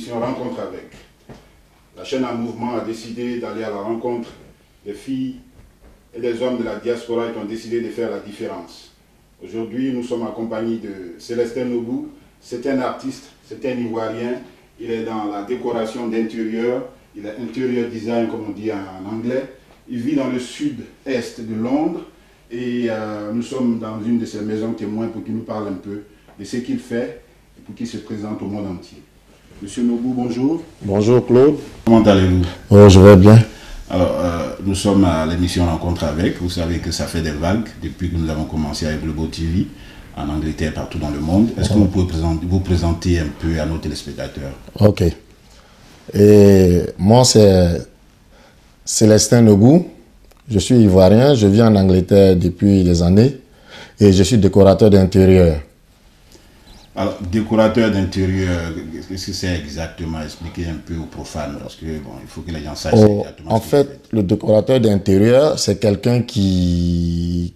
l'émission Rencontre avec. La chaîne En Mouvement a décidé d'aller à la rencontre des filles et des hommes de la diaspora qui ont décidé de faire la différence. Aujourd'hui, nous sommes en compagnie de Célestin Nobou. C'est un artiste, c'est un Ivoirien. Il est dans la décoration d'intérieur. Il est interior design, comme on dit en anglais. Il vit dans le sud-est de Londres. Et nous sommes dans une de ses maisons témoins pour qu'il nous parle un peu de ce qu'il fait et pour qu'il se présente au monde entier. Monsieur Nobou, bonjour. Bonjour Claude. Comment allez-vous? Oh, je vais bien. Alors, nous sommes à l'émission Rencontre avec. Vous savez que ça fait des vagues depuis que nous avons commencé avec Global TV, en Angleterre, partout dans le monde. Est-ce que vous pouvez vous présenter un peu à nos téléspectateurs? Ok. Et moi, c'est Célestin Nobou. Je suis ivoirien. Je vis en Angleterre depuis des années. Et je suis décorateur d'intérieur. Alors, décorateur d'intérieur, qu'est-ce que c'est exactement? Expliquez un peu aux profanes, parce que bon, il faut que les gens sachent exactement. En fait, le décorateur d'intérieur, c'est quelqu'un qui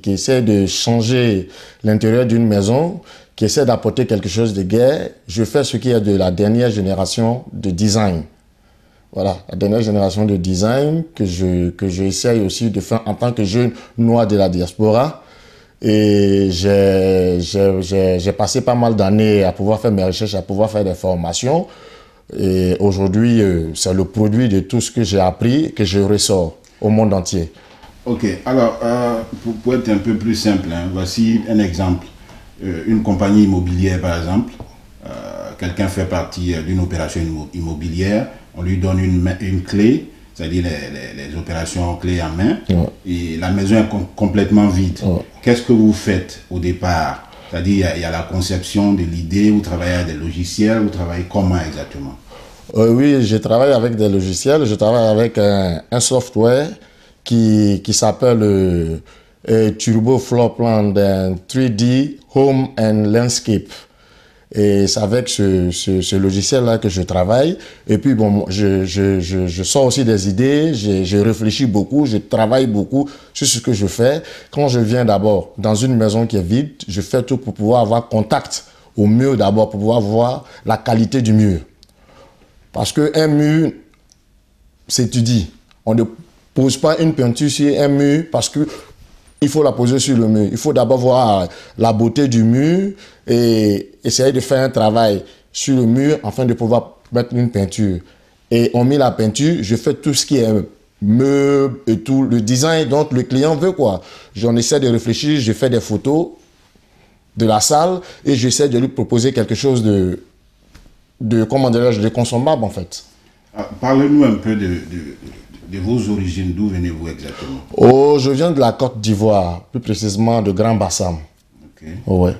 essaie de changer l'intérieur d'une maison, qui essaie d'apporter quelque chose de gai. Je fais ce qui est de la dernière génération de design. Voilà, la dernière génération de design que j'essaye aussi de faire en tant que jeune noir de la diaspora. Et j'ai passé pas mal d'années à pouvoir faire mes recherches, à pouvoir faire des formations. Et aujourd'hui, c'est le produit de tout ce que j'ai appris que je ressors au monde entier. Ok, alors, pour être un peu plus simple, hein, voici un exemple. Une compagnie immobilière, par exemple, quelqu'un fait partie d'une opération immobilière, on lui donne une clé, c'est-à-dire les opérations clés en main, et la maison est complètement vide. Qu'est-ce que vous faites au départ? C'est-à-dire, il y a la conception de l'idée, vous travaillez avec des logiciels, vous travaillez comment exactement? Oui, je travaille avec des logiciels, je travaille avec un software qui s'appelle Turbo Floor Plan 3D Home and Landscape. Et c'est avec ce logiciel-là que je travaille. Et puis, bon, je sors aussi des idées, je réfléchis beaucoup, je travaille beaucoup sur ce que je fais. Quand je viens d'abord dans une maison qui est vide, je fais tout pour pouvoir avoir contact au mur d'abord, pour pouvoir voir la qualité du mur. Parce qu'un mur s'étudie. On ne pose pas une peinture sur un mur parce que il faut la poser sur le mur. Il faut d'abord voir la beauté du mur et essayer de faire un travail sur le mur afin de pouvoir mettre une peinture. Et on met la peinture, je fais tout ce qui est meuble et tout, le design dont le client veut quoi. J'en essaie de réfléchir, je fais des photos de la salle et j'essaie de lui proposer quelque chose de comment dirais-je, de consommable en fait. Parlez-nous un peu de vos origines, d'où venez-vous exactement? Oh, je viens de la Côte d'Ivoire, plus précisément de Grand Bassam. Ok. Oh, ouais.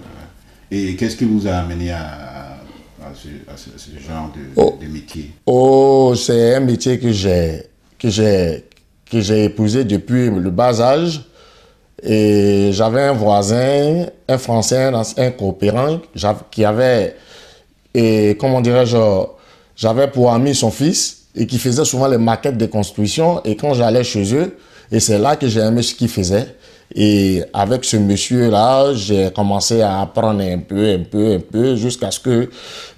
Et qu'est-ce qui vous a amené à ce genre de métier? Oh, c'est un métier que j'ai épousé depuis le bas âge. Et j'avais un voisin, un Français, un coopérant, qui avait, et comment dirais-je, j'avais pour ami son fils, et qui faisait souvent les maquettes de construction. Et quand j'allais chez eux, et c'est là que j'ai aimé ce qu'il faisait. Et avec ce monsieur-là, j'ai commencé à apprendre un peu, jusqu'à ce que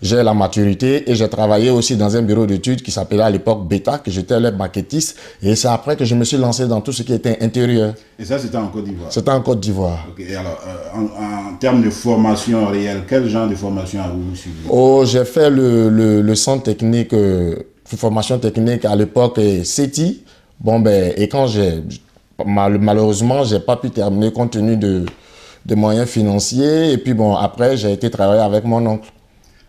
j'ai la maturité. Et j'ai travaillé aussi dans un bureau d'études qui s'appelait à l'époque Beta, que j'étais le maquettiste. Et c'est après que je me suis lancé dans tout ce qui était intérieur. Et ça, c'était en Côte d'Ivoire? C'était en Côte d'Ivoire. Okay. Et alors, en termes de formation réelle, quel genre de formation avez-vous suivi? Oh, j'ai fait le centre technique, formation technique à l'époque CETI. Bon, ben, et quand malheureusement, j'ai pas pu terminer compte tenu de moyens financiers. Et puis bon, après, j'ai été travailler avec mon oncle.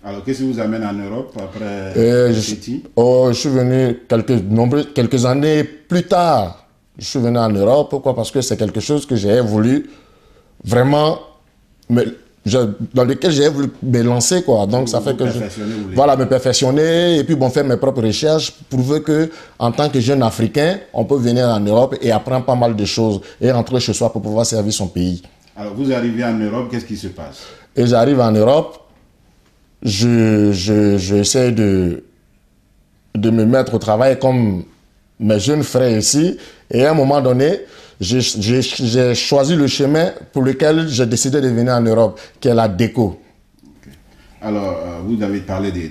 Alors, qu'est-ce qui vous amène en Europe après CETI? Je suis venu quelques années plus tard. Je suis venu en Europe. Pourquoi? Parce que c'est quelque chose que j'ai voulu vraiment dans lequel j'ai voulu me lancer, quoi. Donc, ça fait que me perfectionner et puis bon, faire mes propres recherches, prouver que en tant que jeune Africain, on peut venir en Europe et apprendre pas mal de choses et rentrer chez soi pour pouvoir servir son pays. Alors, vous arrivez en Europe, qu'est-ce qui se passe? Et j'arrive en Europe, j'essaie de me mettre au travail comme mes jeunes frères ici. Et à un moment donné, j'ai choisi le chemin pour lequel j'ai décidé de venir en Europe, qui est la déco. Okay. Alors, vous avez parlé de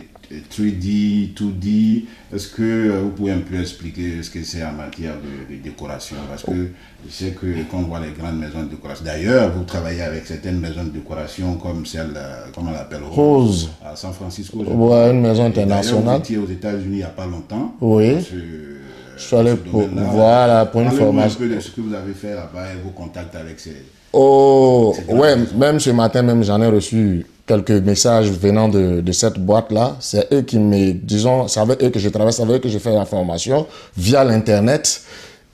3D, 2D. Est-ce que vous pouvez un peu expliquer ce que c'est en matière de décoration? Parce que je sais que quand on voit les grandes maisons de décoration, d'ailleurs, vous travaillez avec certaines maisons de décoration comme celle, comment on l'appelle, Rose. À San Francisco. Ouais, une maison internationale. Vous étiez aux États-Unis il n'y a pas longtemps. Oui. Je suis allé pour une formation. Un peu de ce que vous avez fait là-bas et vos contacts avec ces... Oh, ouais, même ce matin, même j'en ai reçu quelques messages venant de cette boîte-là. C'est eux qui me, disons, c'est avec eux que je travaille, c'est avec eux que je fais la formation via l'Internet.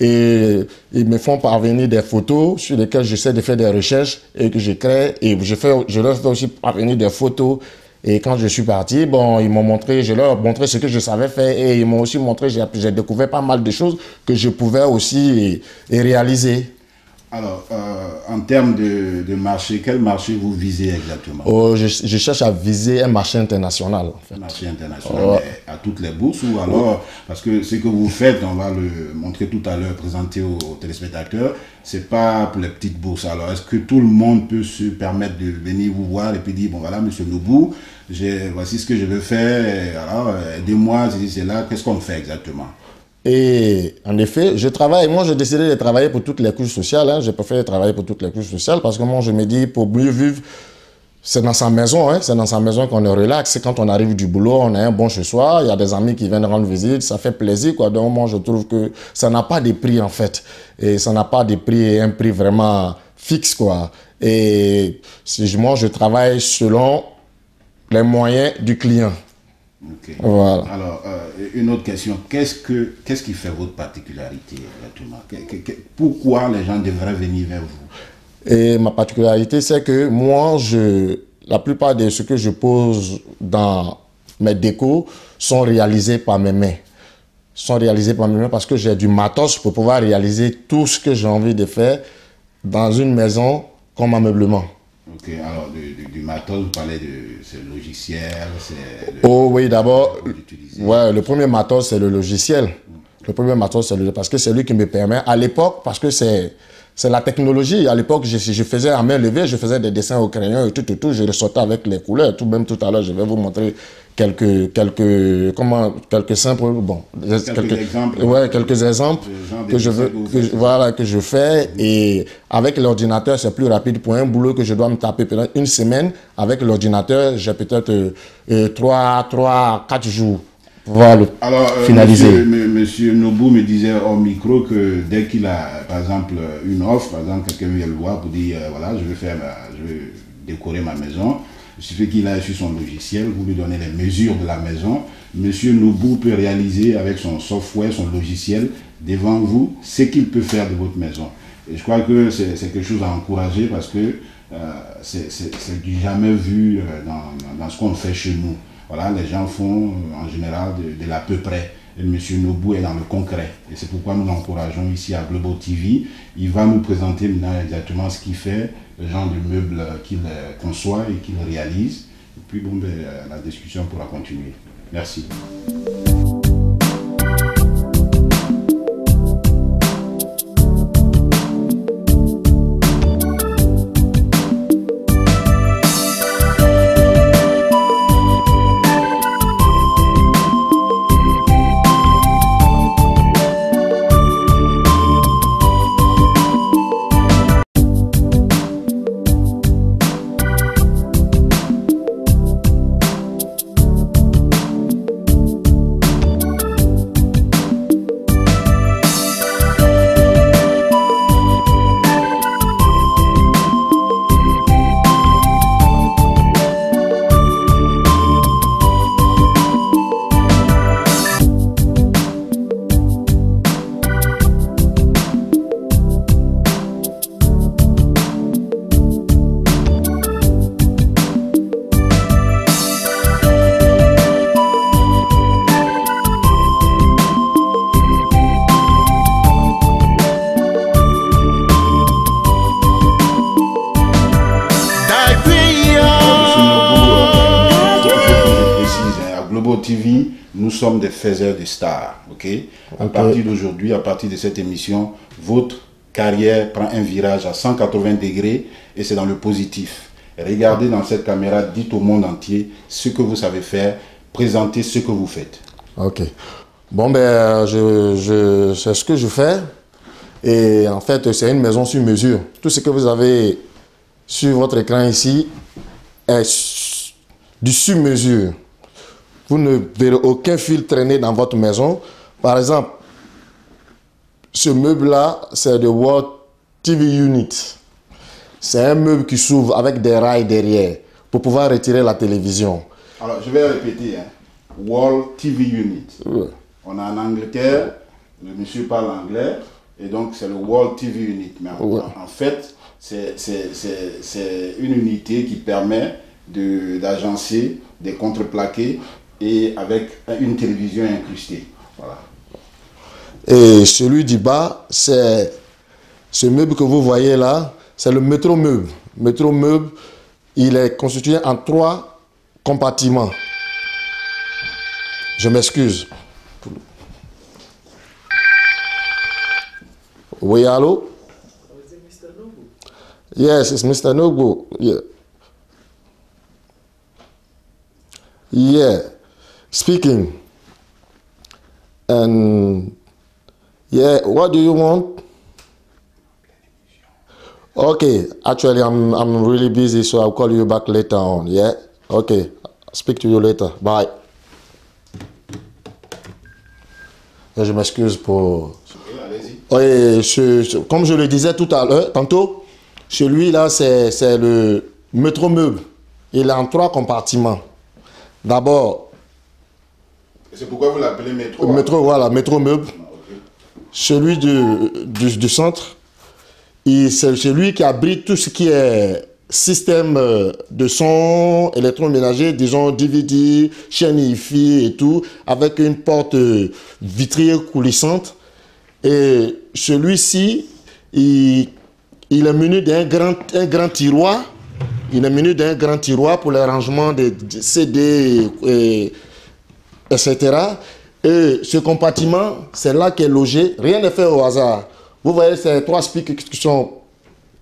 Et ils me font parvenir des photos sur lesquelles j'essaie de faire des recherches et que je crée. Et je leur fais aussi parvenir des photos. Et quand je suis parti, bon, ils m'ont montré, je leur ai montré ce que je savais faire et ils m'ont aussi montré, j'ai découvert pas mal de choses que je pouvais aussi réaliser. Alors, en termes de marché, quel marché vous visez exactement? Oh, je cherche à viser un marché international. En fait. Un marché international, à toutes les bourses ou alors, parce que ce que vous faites, on va le montrer tout à l'heure, présenter aux téléspectateurs, c'est pas pour les petites bourses. Alors, est-ce que tout le monde peut se permettre de venir vous voir et puis dire, bon voilà, monsieur Nobou, voici ce que je veux faire, alors aidez-moi, c'est là, qu'est-ce qu'on fait exactement? Et en effet, moi j'ai décidé de travailler pour toutes les couches sociales, hein. Je préfère travailler pour toutes les couches sociales parce que moi je me dis pour mieux vivre, c'est dans sa maison, hein. C'est dans sa maison qu'on est relax, c'est quand on arrive du boulot, on a un bon chez soi, il y a des amis qui viennent rendre visite, ça fait plaisir quoi. Donc moi je trouve que ça n'a pas de prix en fait, et ça n'a pas de prix, un prix vraiment fixe quoi. Et moi je travaille selon les moyens du client. Okay. Voilà. Alors, une autre question. Qu'est-ce qui fait votre particularité exactement? Pourquoi les gens devraient venir vers vous? Et ma particularité, c'est que moi, la plupart de ce que je pose dans mes décos sont réalisés par mes mains. Sont réalisés par mes mains parce que j'ai du matos pour pouvoir réaliser tout ce que j'ai envie de faire dans une maison comme ameublement. Ok, alors du matos, vous parlez de ce logiciel, oh oui, d'abord, ouais, le premier matos, c'est le logiciel. Le premier matos, parce que c'est lui qui me permet, à l'époque, parce que c'est la technologie. À l'époque, je faisais à main levée, je faisais des dessins au crayon et tout, je ressortais avec les couleurs. Même tout à l'heure, je vais vous montrer quelques simples, bon, quelques exemples que je fais. Et avec l'ordinateur, c'est plus rapide pour un boulot que je dois me taper pendant une semaine. Avec l'ordinateur, j'ai peut-être 3-4 jours. Voilà, alors, finaliser. Monsieur Nobou me disait au micro que dès qu'il a, par exemple, une offre, par exemple, quelqu'un vient le voir pour dire, voilà, je veux décorer ma maison. Il suffit qu'il aille sur son logiciel, vous lui donnez les mesures de la maison. Monsieur Nobou peut réaliser avec son software, son logiciel, devant vous, ce qu'il peut faire de votre maison. Et je crois que c'est quelque chose à encourager parce que c'est du jamais vu dans ce qu'on fait chez nous. Voilà, les gens font en général de l'à peu près. Et M. Nobou est dans le concret. Et c'est pourquoi nous l'encourageons ici à Global TV. Il va nous présenter maintenant exactement ce qu'il fait, le genre de meubles qu'il conçoit et qu'il réalise. Et puis bon, la discussion pourra continuer. Merci. TV, nous sommes des faiseurs de stars, ok? À partir d'aujourd'hui, à partir de cette émission, votre carrière prend un virage à 180 degrés et c'est dans le positif. Regardez dans cette caméra, dites au monde entier ce que vous savez faire, présentez ce que vous faites. Ok. Bon, ben, c'est ce que je fais. Et en fait, c'est une maison sur mesure. Tout ce que vous avez sur votre écran ici est du sur mesure. Vous ne verrez aucun fil traîner dans votre maison. Par exemple, ce meuble-là, c'est de World TV Unit. C'est un meuble qui s'ouvre avec des rails derrière pour pouvoir retirer la télévision. Alors, je vais répéter. Hein. World TV Unit. Ouais. On est en Angleterre, le monsieur parle anglais, et donc c'est le World TV Unit. Mais en fait, c'est une unité qui permet d'agencer des contreplaqués et avec une télévision incrustée. Voilà. Et celui du bas, c'est ce meuble que vous voyez là, c'est le métro meuble. Métro meuble, il est constitué en 3 compartiments. Je m'excuse. Oui, allô? Is it Mr. Nobu? Yes, it's Mr. Nobu. Yeah. Yeah. Speaking. And yeah, what do you want? Okay, actually I'm really busy, so I'll call you back later on. Yeah? Okay. Speak to you later. Bye. Et je m'excuse pour... Allez-y. Comme je le disais tout à l'heure, tantôt, celui-là, c'est le métro meuble. Il est en 3 compartiments. D'abord... C'est pourquoi vous l'appelez métro? Métro, voilà, métro meuble. Ah, okay. Celui du centre, c'est celui qui abrite tout ce qui est système de son électroménager, disons DVD, chaîne Hi-Fi et tout, avec une porte vitrée coulissante. Et celui-ci, il est muni d'un grand tiroir. Il est muni d'un grand tiroir pour le rangement des CD, etc. Et ce compartiment, c'est là qu'est logé. Rien n'est fait au hasard. Vous voyez ces 3 speakers qui sont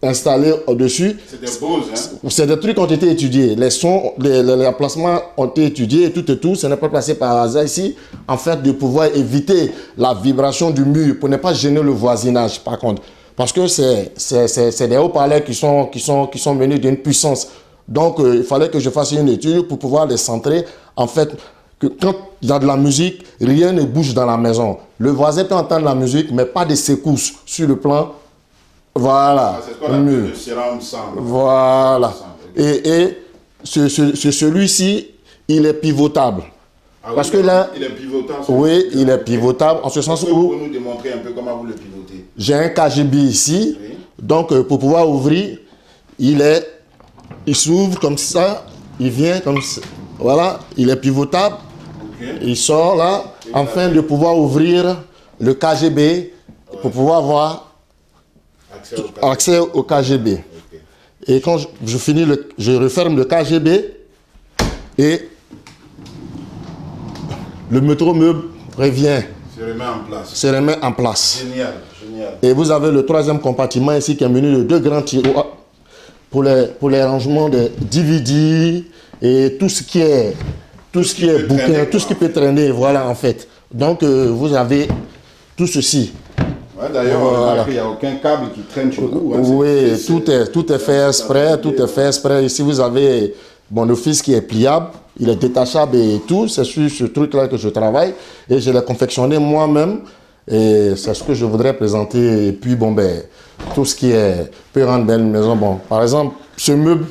installés au-dessus. C'est des Bose, hein? C'est des trucs qui ont été étudiés. Les sons, les emplacements ont été étudiés et tout. Ce n'est pas placé par hasard ici. En fait, de pouvoir éviter la vibration du mur pour ne pas gêner le voisinage, par contre. Parce que c'est des haut-parleurs qui sont menés d'une puissance. Donc, il fallait que je fasse une étude pour pouvoir les centrer. En fait, que quand il y a de la musique, rien ne bouge dans la maison. Le voisin peut entendre la musique, mais pas de secousses sur le plan. Voilà. Ah, c'est ce qu'on appelle le surround sound. Voilà. Et celui-ci, il est pivotable. Ah, parce oui, que là, il est pivotable. oui, il est pivotable en ce sens Vous où pouvez nous démontrer un peu comment vous le pivotez? j'ai un KGB ici. Oui. Donc, pour pouvoir ouvrir, il s'ouvre comme ça. Il vient comme ça. Voilà, il est pivotable. Okay. Il sort là, afin de pouvoir ouvrir le KGB pour pouvoir avoir accès au KGB. Okay. Et quand je finis, je referme le KGB et le métro meuble revient. Se remet en place. Génial, génial. Et vous avez le 3e compartiment ici qui est muni de 2 grands tiroirs pour les rangements de DVD et tout ce qui est bouquin, tout ce qui peut traîner, voilà en fait. Donc vous avez tout ceci. Ouais, d'ailleurs, voilà. Il n'y a aucun câble qui traîne chez vous. Hein, oui, tout est fait exprès, tout est fait exprès. Ici vous avez mon office qui est pliable, il est détachable et tout. C'est sur ce truc-là que je travaille et je l'ai confectionné moi-même. Et c'est ce que je voudrais présenter. Et puis bon ben, tout ce qui peut rendre belle une maison. Bon, par exemple, ce meuble,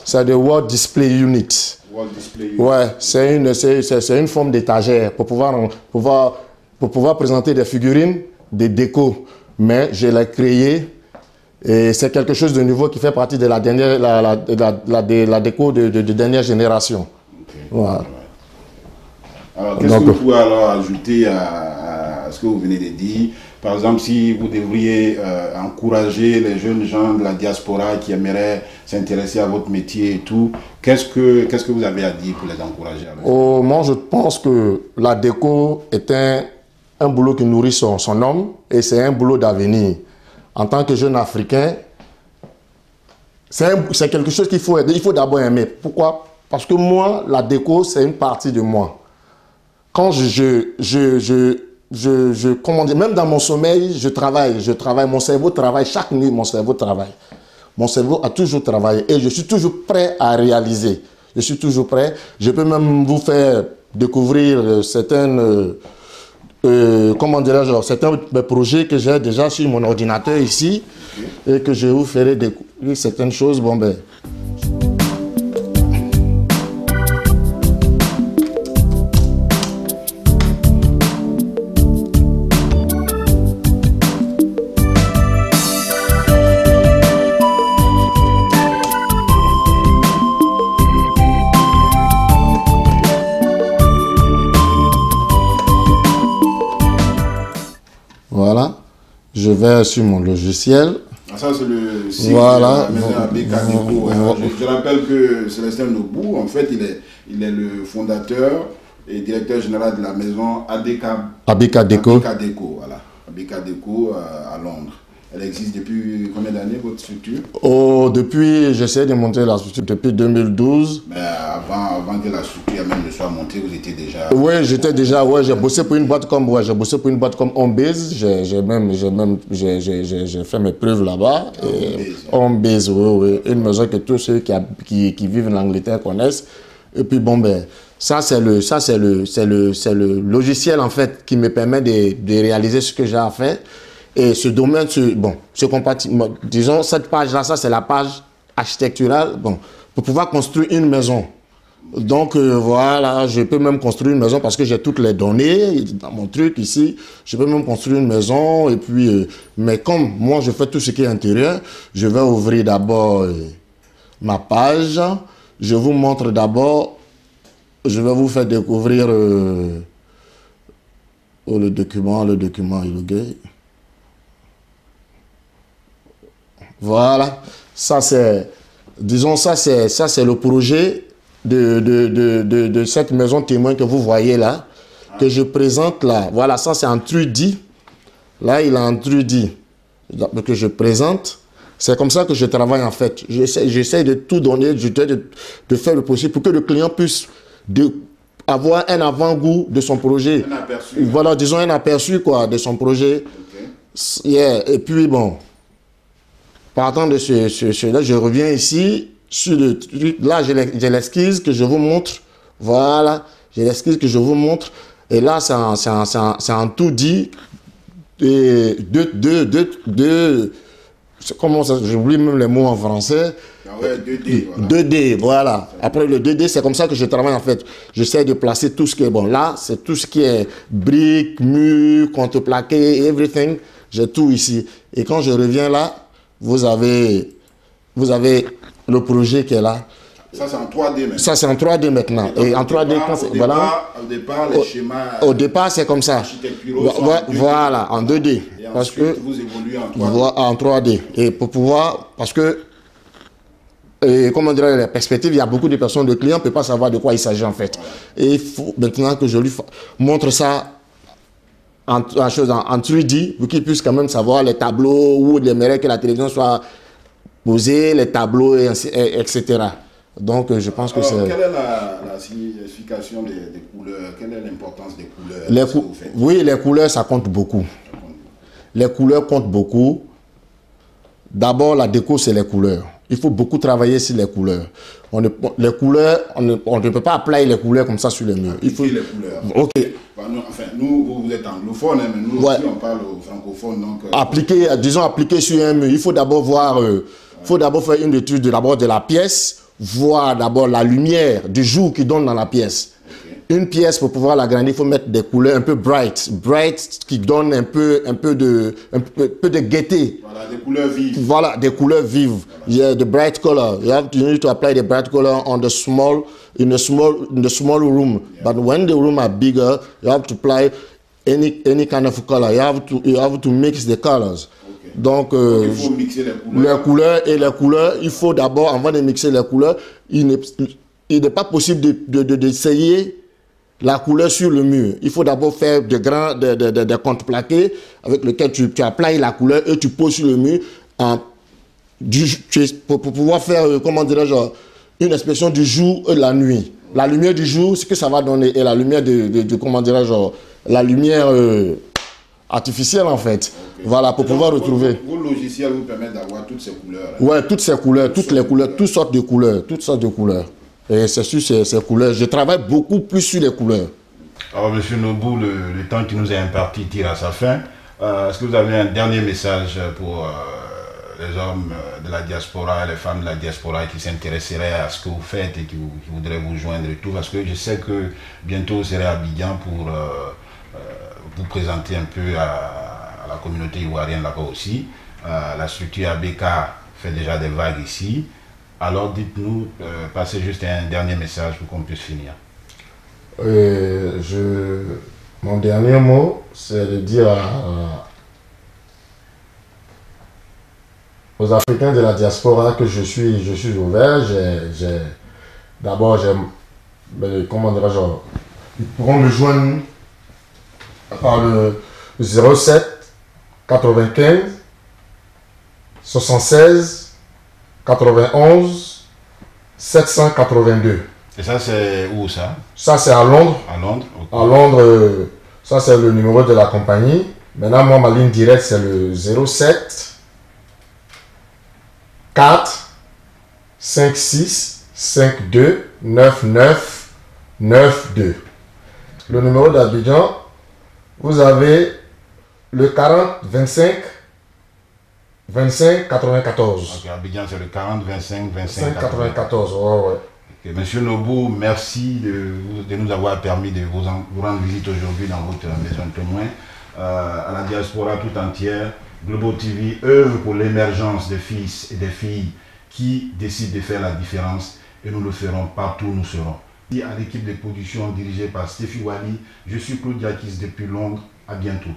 c'est de World Display Unit. World Display Unit. Ouais, c'est une forme d'étagère pour pouvoir présenter des figurines, des décos. Mais je l'ai créé et c'est quelque chose de nouveau qui fait partie de la dernière, la déco de dernière génération. Okay. Voilà. Ouais. Alors, qu'est-ce que vous pouvez alors ajouter à ce que vous venez de dire? Par exemple, si vous devriez encourager les jeunes gens de la diaspora qui aimeraient s'intéresser à votre métier et tout, qu'est-ce que vous avez à dire pour les encourager? Moi, je pense que la déco est un boulot qui nourrit son homme et c'est un boulot d'avenir. En tant que jeune Africain, c'est quelque chose qu'il faut aider. Il faut d'abord aimer. Pourquoi? Parce que moi, la déco, c'est une partie de moi. Quand comment dire, même dans mon sommeil, je travaille. Mon cerveau travaille. Chaque nuit, mon cerveau travaille. Mon cerveau a toujours travaillé et je suis toujours prêt à réaliser. Je suis toujours prêt. Je peux même vous faire découvrir certaines, comment dirais-je, certains projets que j'ai déjà sur mon ordinateur ici et que je vous ferai découvrir certaines choses. Bon, ben. Voilà, je vais sur mon logiciel. Ah, ça, c'est le site voilà. de la ABK Déco. Je rappelle que Célestin Nobu, en fait, il est le fondateur et directeur général de la maison ABK Déco. ABK Déco, voilà. ABK Déco à Londres. Elle existe depuis combien d'années, votre structure? Oh, depuis, j'essaie de monter la structure depuis 2012. Mais avant que la structure même ne soit montée, vous étiez déjà... Oui, j'étais déjà, ouais, j'ai bossé pour une boîte comme Homebase. J'ai fait mes preuves là-bas. Homebase, oui. Une maison que tous ceux qui vivent en Angleterre connaissent. Et puis bon, ben, ça c'est le logiciel en fait qui me permet de réaliser ce que j'ai à faire. Et ce domaine, disons, cette page-là, ça c'est la page architecturale, bon, pour pouvoir construire une maison. Donc voilà, je peux même construire une maison parce que j'ai toutes les données dans mon truc ici. Je peux même construire une maison et puis, mais comme moi je fais tout ce qui est intérieur, je vais ouvrir d'abord ma page. Je vous montre d'abord, je vais vous faire découvrir le document il est gay. Voilà, ça c'est, disons, ça c'est le projet de cette maison témoin que vous voyez là, que je présente là. Voilà, ça c'est en 3D. Là, il est en 3D que je présente. C'est comme ça que je travaille en fait. J'essaie de tout donner, de faire le possible pour que le client puisse avoir un avant-goût de son projet. Un aperçu. Voilà, disons un aperçu quoi, de son projet. Okay. Yeah. Et puis bon. Partant de là, je reviens ici, sur le truc, là j'ai l'esquisse que je vous montre, voilà, j'ai l'esquisse que je vous montre, et là c'est en tout dit, et comment ça, j'oublie même les mots en français. Ah ouais, 2D, voilà. 2D, voilà. Après le 2D, c'est comme ça que je travaille en fait. J'essaie de placer tout ce qui est bon. Là, c'est tout ce qui est briques, murs, contreplaqué, everything, j'ai tout ici. Et quand je reviens là, vous avez le projet qui est là. Ça, c'est en 3D maintenant. Ça, c'est en 3D maintenant. Et en 3D, au départ, les schémas... Au départ, c'est comme ça. Voilà, en 2D. Et parce que vous évoluez en 3D. En 3D. Et pour pouvoir... Parce que, comment dire, la perspective, il y a beaucoup de personnes, de clients ne peuvent pas savoir de quoi il s'agit en fait. Voilà. Et il faut maintenant que je lui montre ça en 3D, pour qu'ils puissent quand même savoir les tableaux où il aimerait que la télévision soit posée, les tableaux, etc. Donc, je pense que c'est... Quelle est la signification des couleurs? Quelle est l'importance des couleurs? Oui, les couleurs, ça compte beaucoup. Les couleurs comptent beaucoup. D'abord, la déco, c'est les couleurs. Il faut beaucoup travailler sur les couleurs. Les couleurs, on ne peut pas appliquer les couleurs comme ça sur les murs. Il faut les couleurs. Ok. Enfin, nous, vous êtes anglophone, mais nous aussi, on parle au francophone. Donc, appliquer sur un mur. Il faut d'abord voir, faut d'abord faire une étude de la pièce, voir d'abord la lumière du jour qui donne dans la pièce. Okay. Une pièce, pour pouvoir l'agrandir, il faut mettre des couleurs un peu bright qui donnent un peu de gaieté. Voilà, des couleurs vives. Voilà, des couleurs vives. Voilà. Yeah, the bright color. You need to apply the bright color on the in the small room. Yeah. But when the room are bigger, you have to apply any kind of color. You have to mix the colors. Okay. Donc, il faut mixer les couleurs. Les couleurs, il faut d'abord, avant de mixer les couleurs, il n'est pas possible d'essayer la couleur sur le mur. Il faut d'abord faire des contreplaqués avec lesquels tu applies la couleur et tu poses sur le mur pour pouvoir faire, comment dirais-je, une inspection du jour et de la nuit. La lumière du jour, ce que ça va donner, et la lumière comment dirais-je, la lumière artificielle en fait. Okay. Voilà, pour pouvoir retrouver. Vos logiciels vous permettent d'avoir toutes ces couleurs. Ouais, toutes ces couleurs, toutes les couleurs, toutes sortes de couleurs. Et c'est sur ces couleurs. Je travaille beaucoup plus sur les couleurs. Alors, Monsieur Nobu, le temps qui nous est imparti tire à sa fin. Est-ce que vous avez un dernier message pour les hommes de la diaspora et les femmes de la diaspora qui s'intéresseraient à ce que vous faites et qui voudraient vous joindre et tout? Parce que je sais que bientôt vous serez à Abidjan pour vous présenter un peu à la communauté ivoirienne là-bas aussi. La structure ABK fait déjà des vagues ici. Alors dites-nous, passez juste un dernier message pour qu'on puisse finir. Mon dernier mot, c'est de dire aux Africains de la diaspora que je suis ouvert. D'abord, comment dirais-je, ils pourront me joindre par le 07 95 76 91 782. Et ça, c'est où ça? Ça, c'est à Londres. À Londres, okay. À Londres, ça, c'est le numéro de la compagnie. Maintenant, moi, ma ligne directe, c'est le 07 4 56 52 99 92. Le numéro d'Abidjan, vous avez le 40 25 25 94. Ok, Abidjan, c'est le 40 25 25 94. Oh, ouais. Okay. Monsieur Nobu, merci de nous avoir permis de vous rendre visite aujourd'hui dans votre maison témoin. À la diaspora tout entière, Global TV œuvre pour l'émergence des fils et des filles qui décident de faire la différence, et nous le ferons partout où nous serons. Et à l'équipe de production dirigée par Stéphie Wali, je suis Claude Diakis depuis Londres. À bientôt.